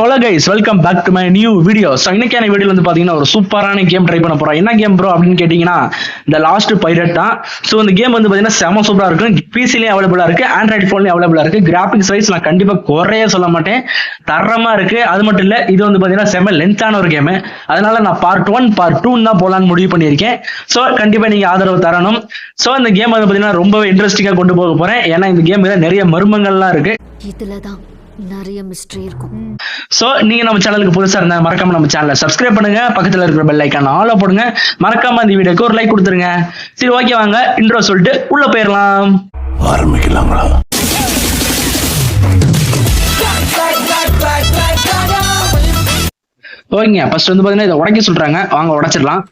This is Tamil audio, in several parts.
Hello guys, welcome back to my new video. So இன்னைக்கான வீடியோல வந்து பாத்தீங்கன்னா ஒரு சூப்பரான கேம் ட்ரை பண்ண போறோம். என்ன கேம் ப்ரோ அப்படின்னு கேட்டீங்கன்னா இந்த லாஸ்ட் பைரட் தான். ஸோ இந்த கேம் வந்து பாத்தீங்கன்னா செம சூப்பரா இருக்கு. பிசிலையும் அவைலபிளா இருக்கு, ஆண்ட்ராய்டு போன்லயும் அவைலபிளா இருக்கு. கிராபிக்ஸ் வைஸ் நான் கண்டிப்பா குறைய சொல்ல மாட்டேன், தரமா இருக்கு. அது மட்டும் இல்ல, இது வந்து பாத்தீங்கன்னா செம லென்த்தான ஒரு கேம். அதனால நான் பார்ட் 1 பார்ட் 2 தான் போலான்னு முடிவு பண்ணியிருக்கேன். ஸோ கண்டிப்பா நீங்க ஆதரவு தரணும். ஸோ இந்த கேம் வந்து பாத்தீங்கன்னா ரொம்பவே இன்ட்ரெஸ்டிங்கா கொண்டு போக போறேன். ஏன்னா இந்த கேம்ல நிறைய மர்மங்கள்லாம் இருக்கு. இதுலதான் நிறைய மிஸ்ட்ரி இருக்கும். சோ நீங்க நம்ம சேனலுக்கு புதுசா இருந்தா மறக்காம நம்ம சேனலை சப்ஸ்கிரைப் பண்ணுங்க, பக்கத்துல இருக்கிற பெல் ஐக்கான் ஆல்ல போடுங்க, மறக்காம இந்த வீடியோக்கு ஒரு லைக் கொடுத்துருங்க. சரி ஓகே, வாங்க இன்ட்ரோ சொல்லிட்டு உள்ள போயிடலாம். ஆரம்பிக்கலாங்களா? ஓகேங்க, ஃபர்ஸ்ட் வந்து பாத்தீங்கன்னா இதை உடைக்க சொல்றாங்க, வாங்க உடைச்சிடலாம்.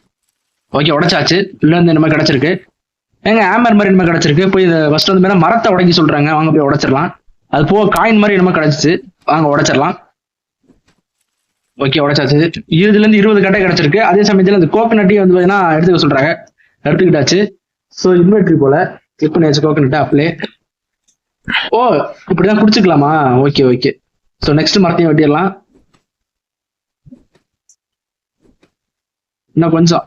ஓகே, உடைச்சாச்சு. உள்ள இருந்து என்ன கிடைச்சிருக்கு, ஏங்க ஆம்பர் மாதிரி என்ன கிடைச்சிருக்கு. போய் இதை ஃபர்ஸ்ட் வந்து மரத்தை உடைக்க சொல்றாங்க, வாங்க போய் உடைச்சிடலாம். அது போக காயின் மாதிரி என்னமோ கிடைச்சிச்சு, வாங்க உடைச்சிடலாம். ஓகே, உடைச்சாச்சு. 20ல இருந்து 20 கட்டை கிடைச்சிருக்கு. அதே சமயத்துல இந்த கோகனட்டையும் வந்து பாத்தீங்கன்னா எடுத்துக்க சொல்றாங்க, எடுத்துக்கிட்டாச்சு. ஸோ இன்வெர்ட்ரி போல கிளிக் பண்ணியாச்சு கோகனட்டை அப்ளே. ஓ, இப்படிதான் குடிச்சுக்கலாமா? Okay okay. ஸோ நெக்ஸ்ட் மரத்தையும் வெட்டிடலாம். இன்னும் கொஞ்சம்.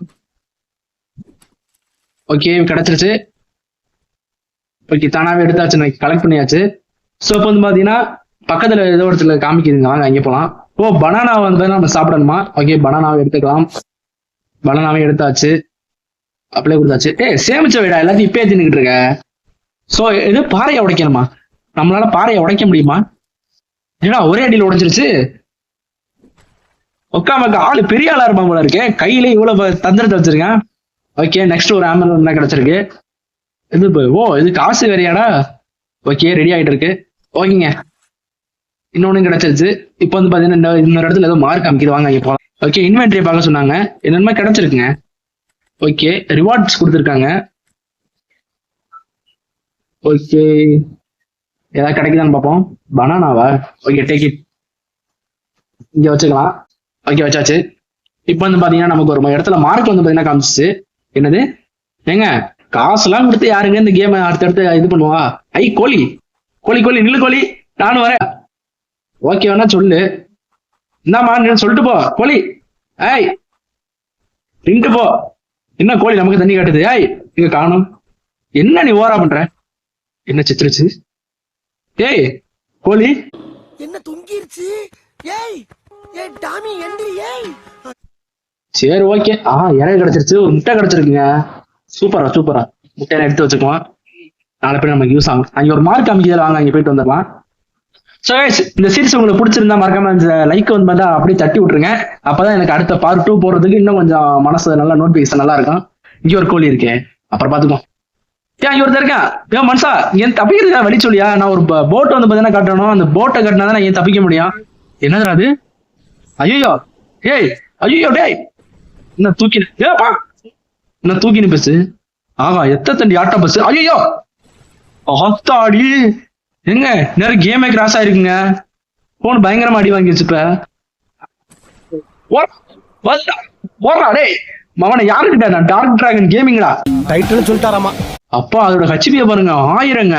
ஓகே, கிடைச்சிருச்சு. ஓகே, தானாவே எடுத்தாச்சு, நான் கலெக்ட் பண்ணியாச்சு. ஸோ இப்போ வந்து பாத்தீங்கன்னா பக்கத்துல ஏதோ இடத்துல காமிக்குதுங்க, வாங்க அங்கே போகலாம். ஓ, பனானா வந்து நம்ம சாப்பிடணுமா? ஓகே, பனானாவை எடுத்துக்கலாம். பனானாவே எடுத்தாச்சு, அப்படியே கொடுத்தாச்சு. சேமிச்ச வீடா எல்லாத்தையும் இப்பே தின்னுக்கிட்டு இருக்க. ஸோ இது பாறையை உடைக்கணுமா? நம்மளால பாறையை உடைக்க முடியுமா? ஏன்னா ஒரே அடியில் உடைச்சிருச்சு. உட்காமக்க ஆளு பெரிய ஆளா இருப்பாங்க போல இருக்கேன், கையில இவ்வளவு தந்திரத்தை வச்சிருக்கேன். ஓகே, நெக்ஸ்ட் ஒரு ஆம்பர் என்ன கிடைச்சிருக்கு. இது ஓ, இது காசு வேறையாடா. ஓகே, ரெடி ஆகிட்டு இருக்கு. ஓகேங்க, இன்னொன்னு கிடைச்சிருச்சு. இப்போ வந்து பாத்தீங்கன்னா இன்னொரு இடத்துல ஏதோ மார்க் காமிக்குது, வாங்க இங்க போகலாம். ஓகே, இன்வென்ட்ரியை பார்க்க சொன்னாங்க, என்னென்ன கிடைச்சிருக்குங்க. ஓகே, ரிவார்ட்ஸ் கொடுத்துருக்காங்க. ஓகே, ஏதாவது கிடைக்குதான்னு பார்ப்போம். பனானாவா? ஓகே, டேக் இட், இங்க வச்சுக்கலாம். ஓகே, வச்சாச்சு. இப்போ வந்து பாத்தீங்கன்னா நமக்கு ஒரு இடத்துல மார்க் வந்து பாத்தீங்கன்னா காமிச்சிச்சு. என்னது ஏங்க, காசுலாம் கொடுத்து யாருங்க இந்த கேம் அடுத்தடுத்து இது பண்ணுவா? ஐ கோழி கோழி கோழி நில்லு கோழி, நானும் வரேன். ஓகே வேணா சொல்லு, என்னம்மா சொல்லிட்டு போ கோழி. ஏய் நின்று போ. என்ன கோழி நமக்கு தண்ணி காட்டுது? ஏய் இங்க காணும். என்ன நீ ஓரா பண்ற? என்ன சித்திருச்சு? ஏய் கோழி, என்ன தொங்கிருச்சு? ஏய் ஏய் டாமி எந்திரி. ஏய் சரி ஓகே. இறகு கிடைச்சிருச்சு, ஒரு முட்டை கிடைச்சிருக்குங்க. சூப்பரா சூப்பரா, முட்டையை எடுத்து வச்சுக்குவோம், நாளை போய் நமக்கு யூஸ் ஆகும். அங்கே ஒரு மார்க் அமைக்கிறதுல வாங்க அங்கே போயிட்டு வந்துடலாம். ஸோ இந்த சீரிஸ் உங்களுக்கு பிடிச்சிருந்தா மறக்காம இந்த லைக் வந்து பார்த்தா அப்படியே தட்டி விட்டுருங்க. அப்பதான் எனக்கு அடுத்த பார்ட் 2 போடுறதுக்கு இன்னும் கொஞ்சம் மனசு நல்லா நோட்டிபிகேஷன் நல்லா இருக்கும். இங்கே ஒரு கோழி இருக்கே, அப்புறம் பார்த்துக்குவோம். இங்க ஒருத்தர் இருக்கேன். ஏன் மனுஷா, என் தப்பிக்கிறதுக்கா வழி சொல்லியா? நான் ஒரு போட்டை வந்து பார்த்தீங்கன்னா கட்டணும், அந்த போட்டை கட்டினா தான் என் தப்பிக்க முடியும். என்னதுடா அது? ஐயோ ஏய், ஐயோ டேய், என்ன தூக்கி ஏப்பா, என்ன தூக்கினு பஸ். எத்த தண்டி ஆட்டோ பஸ். ஐயோ ஆத்தாடி, எங்க நேரம் கேமே கிராஸ் ஆயிருக்குங்க. போன் பயங்கரமா அடி வாங்கிடுச்சு. இப்ப டேய் மவனை யாருக்கிட்ட? நான் டார்க் டிராகன் கேமிங்களா டைட்டில் சொல்லிட்டாராமா. அப்பா அதோட ஹெச்பியை பாருங்க, 1000ங்க.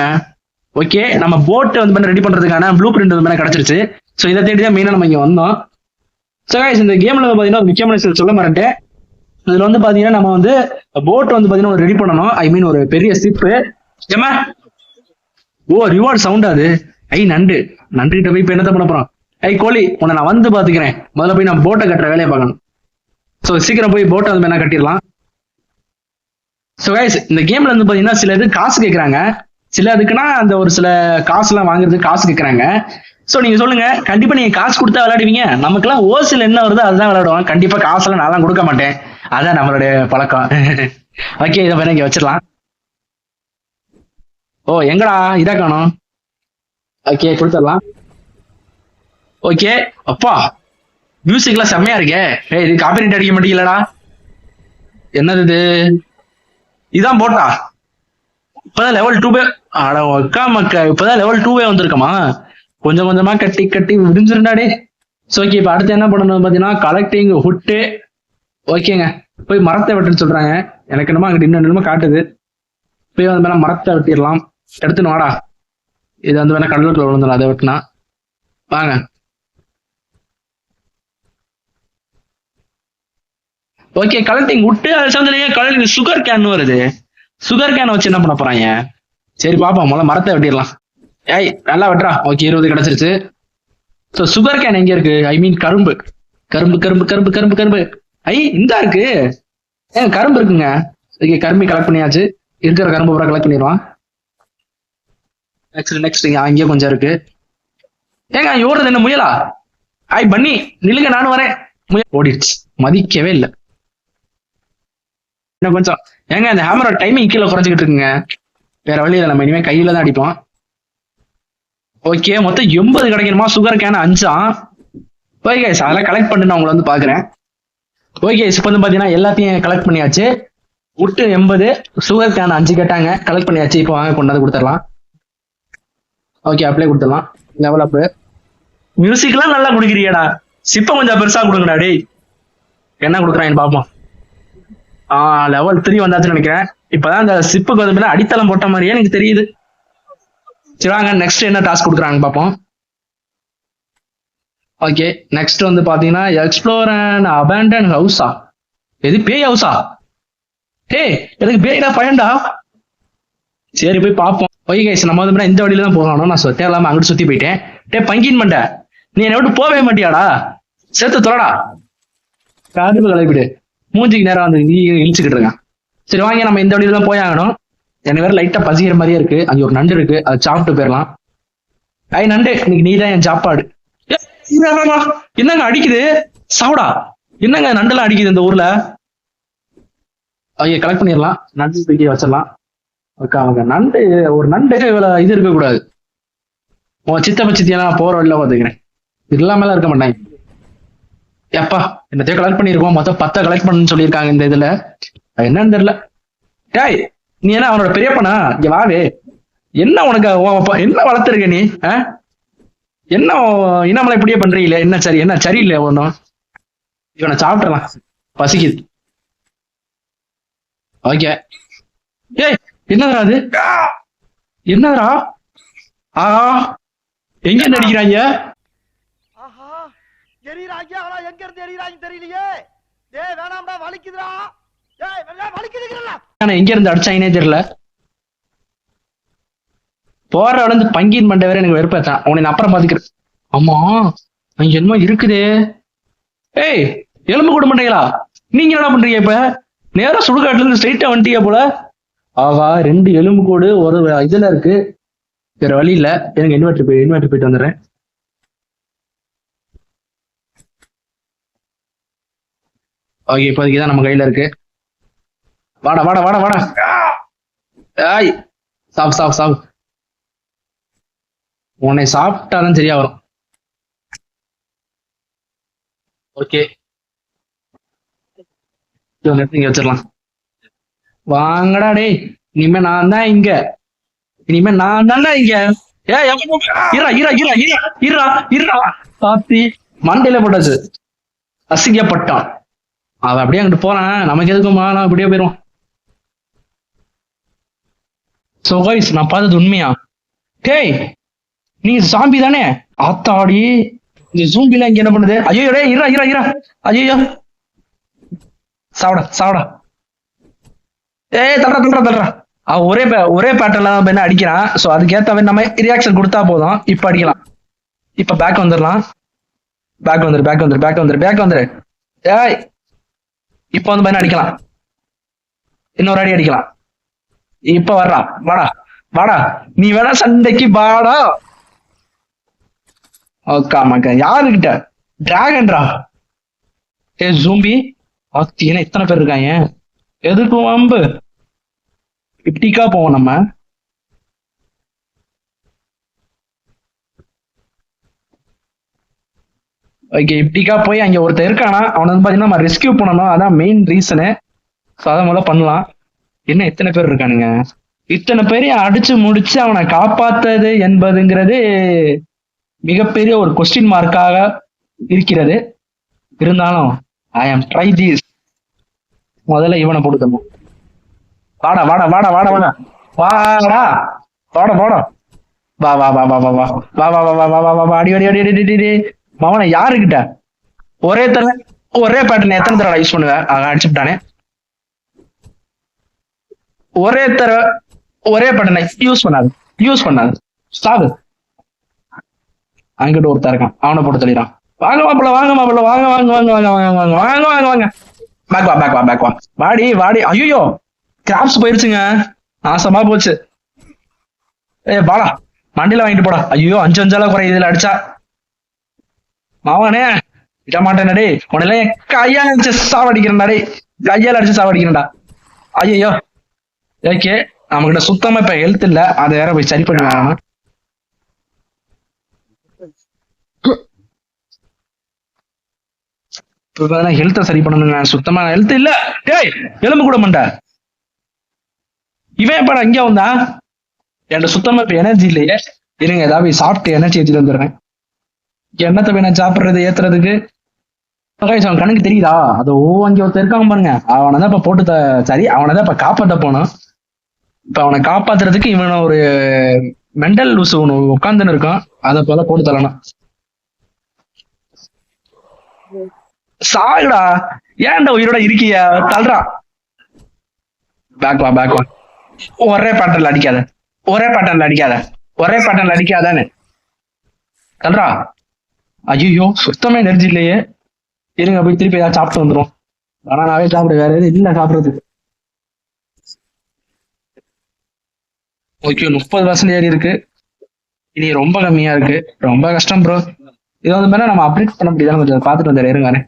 ஓகே, நம்ம போட் வந்து ரெடி பண்றதுக்கான ப்ளூ பிரிண்ட் வந்து கிடைச்சிருச்சு. ஸோ இதை தேடி தான் மெயினா நம்ம இங்க வந்தோம். ஸோ இந்த கேம்ல வந்து பாத்தீங்கன்னா முக்கியமான சொல்ல மாட்டேன். இதுல வந்து பாத்தீங்கன்னா நம்ம வந்து போட் வந்து பாத்தீங்கன்னா ஒரு ரெடி பண்ணணும். ஐ மீன் ஒரு பெரிய ஷிப்பு. ஏமா ஓ, ரிவார்ட் சவுண்ட் அது. நண்டு நன்றிகிட்ட போய் இப்ப என்னத்த பண்ண போறோம்? கோழி, உன்னை நான் வந்து பாத்துக்கிறேன். முதல்ல போய் நான் போட்டை கட்டுற வேலையை பார்க்கணும். ஸோ சீக்கிரம் போய் போட்டை வந்து என்ன கட்டிடலாம். ஸோ கைஸ், இந்த கேம்ல வந்து பாத்தீங்கன்னா சில இது காசு கேட்கறாங்க, சில அதுக்குன்னா அந்த ஒரு சில காசு எல்லாம் வாங்குறதுக்கு காசு கேட்கறாங்க. சோ நீங்க சொல்லுங்க, கண்டிப்பா நீங்க காசு கொடுத்தா விளையாடுவீங்க? நமக்குலாம் ஓசில் என்ன வருதோ அதுதான் விளையாடுவோம். கண்டிப்பா காசுலாம் நான் கொடுக்க மாட்டேன், அதான் நம்மளுடைய பழக்கம். ஓகே, இதை வேணா இங்க வச்சிடலாம். ஓ எங்கடா இதா காணும். ஓகே, கொடுத்துடலாம். ஓகே, அப்பா மியூசிக்லாம் செம்மையா இருக்கே. இது காப்பிரைட் அடிக்க மாட்டீங்களா? என்னது இது? இதான் போட்டா? இப்பதான் லெவல் 2 அட ஒக்கா மக்க, இப்பதான் லெவல் 2 வந்திருக்கமா? கொஞ்சம் கொஞ்சமா கட்டி கட்டி விடிஞ்சிருந்தாடே. ஸோ ஓகே, இப்போ அடுத்து என்ன பண்ணணும் பார்த்தீங்கன்னா கலெக்டிங் ஹுட்டு. ஓகேங்க, போய் மரத்தை வெட்டுன்னு சொல்றாங்க. எனக்கு என்னமோ அங்கிட்ட இன்னும் என்னமோ காட்டுது. போய் வந்து மேலே மரத்தை வெட்டிடலாம். எடுத்துன்னு வாடா. இது வந்து வேணா கடலுக்குள்ள விழுந்துடும், அதை வெட்டினா. வாங்க. ஓகே கலெக்டிங் விட்டு அது சந்திரிங்க கலெக்டிங் சுகர் கேன் வருது. சுகர் கேன் வச்சு என்ன பண்ண போறாங்க? சரி பாப்போம், முதல்ல மரத்தை வெட்டிடலாம். ஏய் நல்லா வெட்டுறா. ஓகே 20 கிடைச்சிருச்சு. ஸோ சுகர் கேன் எங்க இருக்கு? ஐ மீன் கரும்பு. கரும்பு கரும்பு கரும்பு கரும்பு கரும்பு. ஐ இந்த இருக்கு. ஏன் கரும்பு இருக்குங்க. ஓகே கரும்பு கலெக்ட் பண்ணியாச்சு. இருக்கிற கரும்பு பூரா கலெக்ட் பண்ணிடுவான். நெக்ஸ்ட் அங்கேயே கொஞ்சம் இருக்கு. ஏங்க அங்க ஓடுறது என்ன முயலா? ஐ பண்ணி நில்லுங்க நானும் வரேன். முயல் ஓடிடுச்சு. மதிக்கவே இல்லை. இன்னும் கொஞ்சம். ஏங்க அந்த ஹேமரோட டைமிங் கீழே குறைஞ்சிக்கிட்டு இருக்குங்க. வேற வழி இல்லை, நம்ம இனிமே கையில தான் அடிப்போம். ஓகே மொத்தம் 80 கிடைக்கணுமா? Sugar cane 5. ஓகே கைஸ் அதெல்லாம் கலெக்ட் பண்ணி நான் உங்களை வந்து பாக்குறேன். ஓகே கைஸ் இப்போ வந்து பாத்தீங்கன்னா எல்லாத்தையும் கலெக்ட் பண்ணியாச்சு. விட்டு 80, சுகர் கேன் 5 கேட்டாங்க, கலெக்ட் பண்ணியாச்சு. இப்போ வாங்க கொண்டாந்து கொடுத்துடலாம். ஓகே அப்ளை கொடுத்துடலாம். Level up. மியூசிக்லாம் நல்லா கொடுக்குறியடா. சிப்ப கொஞ்சம் பெருசா கொடுங்கடா டேய். என்ன கொடுக்குறான்னு பாப்போம். லெவல் 3 வந்தாச்சுன்னு நினைக்கிறேன். இப்பதான் இந்த சிப்புக்கு வந்து அடித்தளம் போட்ட மாதிரியே எனக்கு தெரியுது. சரி வாங்க நெக்ஸ்ட் என்ன டாஸ்க் கொடுக்குறாங்க பாப்போம். ஓகே நெக்ஸ்ட் வந்து பாத்தீங்கன்னா எக்ஸ்ப்ளோர் அண்ட் அபேண்டன் ஹவுஸா? எது பேய் ஹவுஸா? டேய் எனக்கு பேய்டா பயன்டா. சரி போய் பார்ப்போம். ஓகே கைஸ் நம்ம வந்து இந்த வழியில தான் போகணும். நான் தேவையில்லாம அங்கிட்டு சுத்தி போயிட்டேன். டே பங்கின் மண்ட நீ என்னை விட்டு போவே மாட்டியாடா? சேர்த்து தொலைடா. காதுக்கு கிளப்பிடு. மூஞ்சிக்கு நேரம் வந்து நீ இழிச்சுக்கிட்டு இருக்கான். சரி வாங்க நம்ம இந்த வழியில தான் போய் ஆகணும். எனக்கு வேற லைட்டா பசிக்கிற மாதிரியே இருக்கு. அங்க ஒரு நண்டு இருக்கு, அதை சாப்பிட்டு போயிடலாம். ஐ நண்டு இன்னைக்கு நீ தான் என் சாப்பாடு. என்னங்க அடிக்குது? சாவுடா. என்னங்க நண்டுலாம் அடிக்குது இந்த ஊர்ல? கலெக்ட் பண்ணிடலாம். நண்டு தூக்கி வச்சிடலாம். ஓகே அவங்க நண்டு ஒரு நண்டு இவ்வளவு இது இருக்க கூடாது. உன் சித்தப்ப சித்தியெல்லாம் போற வழியில பாத்துக்கிறேன். இது இல்லாமலாம் இருக்க மாட்டாங்க. எப்பா என்னத்தையும் கலெக்ட் பண்ணிருக்கோம். மொத்தம் 10 கலெக்ட் பண்ணு சொல்லியிருக்காங்க இந்த இதுல. என்னன்னு தெரியல. டேய் நீ என்ன அவனோட பெரியப்பனா? இங்க வாவே. என்ன உனக்கு என்ன வளர்த்துருக்க நீ? என்ன இன்னமலை இப்படியே பண்றீங்களே? என்ன சரி என்ன சரியில்லை ஒன்னும். இவனை சாப்பிடலாம், பசிக்குது. ஓகே ஏய் என்னடா அது? என்னடா? எங்க இருந்து அடிக்கிறாங்க? ஆஹா எரியறாங்க. ஆனா எங்க இருந்து எரியறாங்க தெரியலையே. டேய் வேணாம்டா வலிக்குதுடா. டேய் வலிக்குதுங்கறல. ஆனா எங்க இருந்து அடிச்சாங்கனே தெரியல. போற வந்து பங்கின் மண்டை வேற எனக்கு வெறுப்பேத்தான். உன்னை அப்புறம் பாத்துக்கிறேன். ஆமா அங்க என்னமோ இருக்குதே. ஏய் எலும்பு கூட மண்டைகளா, நீங்க என்ன பண்றீங்க? இப்ப நேரா சுடுகாட்டுல இருந்து ஸ்ட்ரைட்டா வந்துட்டீங்க போல. ஆகா 2 எலும்பு கூடு ஒரு இதுல இருக்கு. வேற வழி இல்ல. எனக்கு இன்வெர்டர் போயிட்டு வந்துடுறேன். ஓகே இப்போதைக்கு தான் நம்ம கையில இருக்கு. வாடா வாடா வாடா வாடா. ஏய் சாப் உன்னை சாப்பிட்டாதான் சரியா வரும். ஓகே இங்க வச்சிடலாம். வாங்கடா டேய். இனிமே நான் தான் இங்க. பாத்தி மண்டையில போட்டாச்சு. அசிங்கப்பட்டான். அவ அப்படியே அங்கிட்டு போறான். நமக்கு எதுக்குமா? நான் அப்படியே போயிடுவோம். சோ கைஸ் நான் பார்த்தது உண்மையா? டேய் நீ சாம்பி தானே? ஆத்தாடி இந்த ஜூம்பில இங்க என்ன பண்ணுது? ஐயோ டேய் இரா. ஐயோ சாவடா. ஏய் தள்ளுறா. ஒரே பேட்டர்ல என்ன அடிக்கிறான். சோ அதுக்கேத்த நம்ம ரியாக்ஷன் கொடுத்தா போதும். இப்ப அடிக்கலாம். இப்ப பேக் வந்துடலாம். பேக் வந்துரு. ஏய் இப்ப வந்து அடிக்கலாம். இன்னொரு அடி அடிக்கலாம். இப்ப வர்றான். வாடா நீ வேணா சண்டைக்கு வாடா. ஓகே யாருக்கிட்ட? டிராகன்ரா. ஏ ஜூம்பி ஆத்தினா இத்தனை பேர் இருக்காங்க. எதுக்கு வம்பு? இப்படிக்கா போவோம் நம்ம. ஓகே இப்படிக்கா போய் அங்க ஒருத்தர் இருக்கானா, அவனை வந்து பாத்தீங்கன்னா நம்ம ரெஸ்கியூ பண்ணணும். அதான் மெயின் ரீசனு. ஸோ அதை முதல்ல பண்ணலாம். என்ன இத்தனை பேர் இருக்கானுங்க? இத்தனை பேரையும் அடிச்சு முடிச்சு அவனை காப்பாத்தது என்பதுங்கிறது மிகப்பெரிய ஒரு கொஸ்டின் மார்க்காக இருக்கிறது. இருந்தாலும் ஐ ஆம் ட்ரை திஸ். முதல்ல இவனை போட்டுக்கணும். வாடா வா அடி மவனை யாருக்கிட்ட? ஒரே பேட்டர்ன் எத்தனை தடவை யூஸ் பண்ணுவேன்? அடிச்சுட்டானே. ஒரே தடவை ஒரே பேட்டர்னை யூஸ் பண்ணாது ஸ்டாப். அங்கிட்ட ஒருத்தர் இருக்கான், அவனை போட்டு தள்ளிடான். வாங்க மாப்பிள்ள வாங்க. பேக் வா. வாடி. ஐயோ கிராப்ஸ் போயிருச்சுங்க, நாசமா போச்சு. பாடா மண்டியில வாங்கிட்டு போடா. ஐயோ 5 குறை இதுல அடிச்சா. மாவானே விட மாட்டேனடே, உடனே கையால அடிச்சு சாவடிக்கிறேன்டா. ஐயோ ஓகே, நம்மகிட்ட சுத்தமா இப்ப ஹெல்த் இல்ல, அதை வேற போய் சரி பண்ணி வாங்கணும். ஹெல்த்த சரி பண்ணணுங்க, சுத்தமா ஹெல்த் இல்ல. டேய் எலும்பு கூட மாட்டா, இவன் எப்படா இங்க வந்தா? என்கிட்ட சுத்தமா இப்ப எனர்ஜி இல்லையே. இருங்க ஏதாவது சாப்பிட்டு எனர்ஜி ஏற்றிட்டு வந்துடுறேன். என்னத்தை போய் நான் சாப்பிடுறது ஏத்துறதுக்கு? அவன் கணக்கு தெரியுதா? அதோ அங்க ஒருத்தர் இருக்கான் பாருங்க, அவனதான் இப்ப போட்டு சரி, அவனதான் இப்ப காப்பாத்த போனோம். இப்ப அவனை காப்பாத்துறதுக்கு இவன ஒரு மெண்டல் லூஸ் ஒண்ணு உட்காந்துன்னு இருக்கான், அதை போல போட்டு தரணும். சாகுடா, ஏன்டா உயிரோட இருக்கிய? தள்ளுறான். பேக் வா. ஒரே பேட்டர்ல அடிக்காதானே தள்ளுறா. ஐயோ சுத்தமே எனர்ஜி இல்லையே. இருங்க போய் திருப்பி ஏதாவது சாப்பிட்டு வந்துடும். ஆனா நாவே சாப்பிடு, வேற எதுவும் இல்ல சாப்பிடுறது. ஓகே 30% ஏறி இருக்கு, இனி ரொம்ப கம்மியா இருக்கு. ரொம்ப கஷ்டம் ப்ரோ. இது வந்து மேல நம்ம அப்டேட் பண்ண முடியாது, கொஞ்சம் பார்த்துட்டு வந்துடுறேன் இருங்க.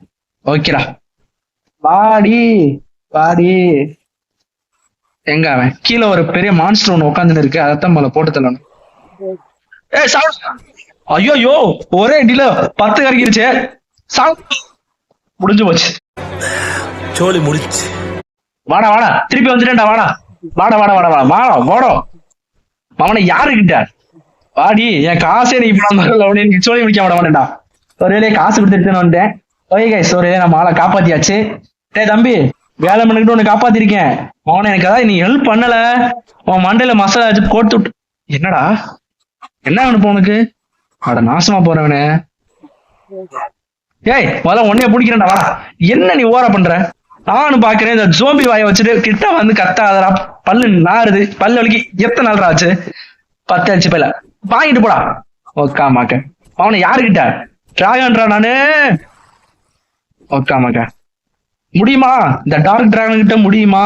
ஓகேடா வாடி. எங்க அவன்? கீழே ஒரு பெரிய மான்ஸ்டர் ஒண்ணு உட்காந்துன்னு இருக்கு, அதைத்தான் மேல போட்டு தள்ளணும். ஐயோ ஒரே அடியில 10 கறிக்கிருச்சு. முடிஞ்சு போச்சு, சோலி முடிச்சு. வாடா திருப்பி வந்துட்டேன்டா. வாடா அவனை யாருக்கிட்ட? வாடி, என் காசே நீ இப்ப சொல்லி முடிக்க மாட்டேன்டா. ஒரே காசு கொடுத்துட்டு வந்துட்டேன். ஓகே கைஸ், நம்ம ஆளை காப்பாத்தியாச்சு. டேய் தம்பி, வேலை பண்ணிக்கிட்டு உன்னை காப்பாத்திருக்கேன். அவனை எனக்கு அதாவது நீ ஹெல்ப் பண்ணல, உன் மண்டையில மசாலா வச்சு கோட்டு விட்டு. என்னடா என்ன வேணும் உனக்கு? அட நாசமா போறவனே. ஏய் முதல்ல உன்னைய பிடிக்கிறேன்டா. வாடா. என்ன நீ ஓர பண்ற? நானும் பாக்குறேன், இந்த ஜோம்பி வாயை வச்சுட்டு கிட்ட வந்து கத்தாதரா. பல்லு நாறுது, பல்லு வலிக்கு எத்தனை நாள் ஆச்சு? 10 ஆச்சு. பையில வாங்கிட்டு போடா. ஓக்காமாக்க அவனை யாருக்கிட்ட? டிராகன்ரா நானு. ஓக்காமாக்க முடியுமா? இந்த டார்க் டிராகன் கிட்ட முடியுமா?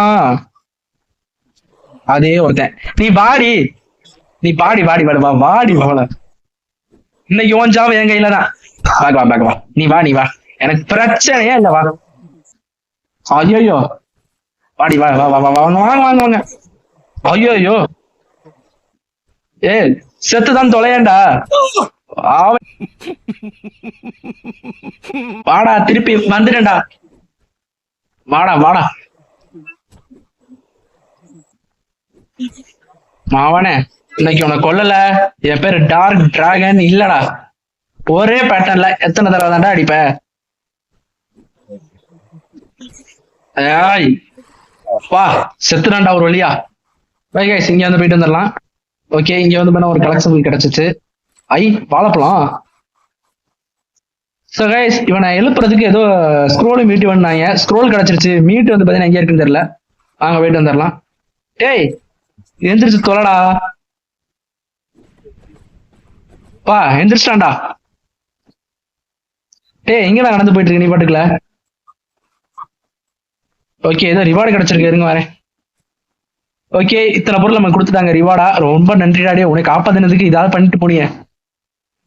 அதே ஒருத்தன். நீ வாடி போல. இன்னைக்கு ஓன் ஜாவ என் கையில தான். பேக் வா. நீ வா. எனக்கு பிரச்சனையே இல்ல. வா. ஐயோ வாடி வாங்க. ஐயோ செத்துதான் தொலையண்டா. வாடா திருப்பி வந்துட்டேன்டா. வாடா மாவனே, இன்னைக்கு உனக்கு கொல்லல. என் பேரு டார்க் டிராகன் இல்லடா. ஒரே பேட்டர்ன்ல எத்தனை தடவை தான்டா அடிப்ப? வா செத்துடான்டா ஒரு வழியா. கைஸ் இங்க வந்து போயிட்டு வந்துடலாம். ஓகே, இங்க வந்து ஒரு கலெக்ஷன் கிடைச்சிச்சு. வாழைப்பழம். சோ கைஸ், இவனை எழுப்புறதுக்கு ஏதோ ஸ்க்ரோல் மீட் பண்ணாங்க. ஸ்க்ரோல் கிடைச்சிருச்சு. மீட் வந்து பாத்தீங்கன்னா எங்க இருக்குன்னு தெரியல. வாங்க போயிட்டு வந்துடலாம். டேய் எந்திரிச்சு தொலைடா. எந்திரிச்சிட்டான்டா. டேய் எங்கடா நடந்து போயிட்டு இருக்கு நீ பாட்டுக்கல? ஓகே, ஏதோ ரிவார்டு கிடைச்சிருக்கு, இருங்க வரேன். ஓகே, இத்தனை பொருள் நம்ம கொடுத்துட்டாங்க ரிவார்டா. ரொம்ப நன்றிடாடே, உனக்கு காப்பாத்தினதுக்கு இதாவது பண்ணிட்டு போனீங்க.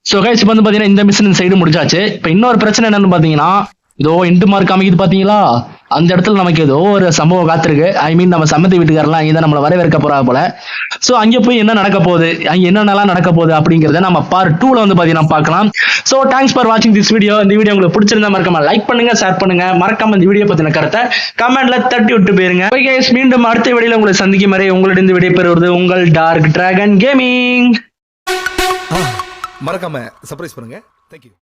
ஸோ கைஸ், இப்போ வந்து பாத்தீங்கன்னா இந்த மிஷன் சைடு முடிஞ்சாச்சு. இப்போ இன்னொரு பிரச்சனை என்னன்னு பாத்தீங்கன்னா, இதோ இண்டு மார்க் காமிக்குது பாத்தீங்களா? அந்த இடத்துல நமக்கு ஏதோ ஒரு சம்பவம் காத்திருக்கு. நம்ம சம்மதி வீட்டுக்காரெல்லாம் இங்கே நம்மளை வரவேற்க போறா போல. ஸோ அங்கே போய் என்ன நடக்க போகுது, அங்கே என்னென்னலாம் நடக்க போகுது அப்படிங்கிறத நம்ம பார்ட் 2ல வந்து பாத்தீங்கன்னா பார்க்கலாம். ஸோ தேங்க்ஸ் ஃபார் வாட்சிங் திஸ் வீடியோ. இந்த வீடியோ உங்களுக்கு பிடிச்சிருந்தா மறக்காம லைக் பண்ணுங்க, ஷேர் பண்ணுங்க. மறக்காம இந்த வீடியோ பத்தின கருத்தை கமெண்ட்ல தட்டி விட்டு போயிருங்க. ஓகே கைஸ், மீண்டும் அடுத்த வீடியோல உங்களை சந்திக்கும் வரை உங்களிடம் விடைபெறுவது உங்கள் டார்க் டிராகன் கேமிங். மறக்காம சர்ப்ரைஸ் பண்ணுங்க. தேங்க்யூ.